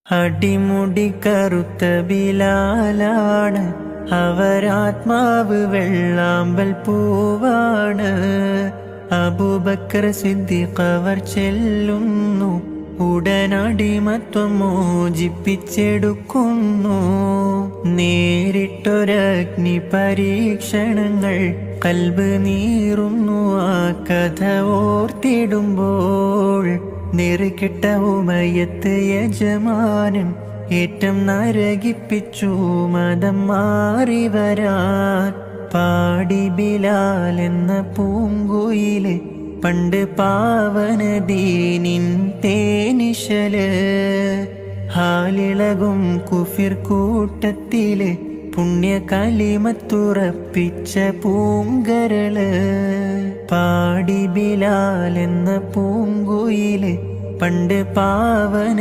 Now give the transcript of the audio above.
അടിമുടി കറുത്ത ബിലാലാണ്, അവരാത്മാവ് വെള്ളാമ്പൽ പൂവാണ്. അബൂബക്കർ സിദ്ദീഖ് അവർ ചെല്ലുന്നു, ഉടനടിമത്വം മോചിപ്പിച്ചെടുക്കുന്നു. നേരിട്ടൊരഗ്നി പരീക്ഷണങ്ങൾ കൽബ് നീറുന്നു ആ കഥ ഓർത്തിടുമ്പോൾ. നെറുകെട്ട ഉമയത്ത് യജമാനൻ ഏറ്റം നരകിപ്പിച്ചു മതം മാറി വരാൻ. പാടി ബിലാൽ എന്ന പൂങ്കുയില് പണ്ട് പാവന ദീനിൻ തേനിശല്. ഹാലിളകും കുഫിർ കൂട്ടത്തില് പുണ്യ കലിമത്തുറപ്പിച്ച പൂങ്കരള്. പാടി ബിലാൽ എന്ന പൂങ്കുയില് പണ്ട് പാവന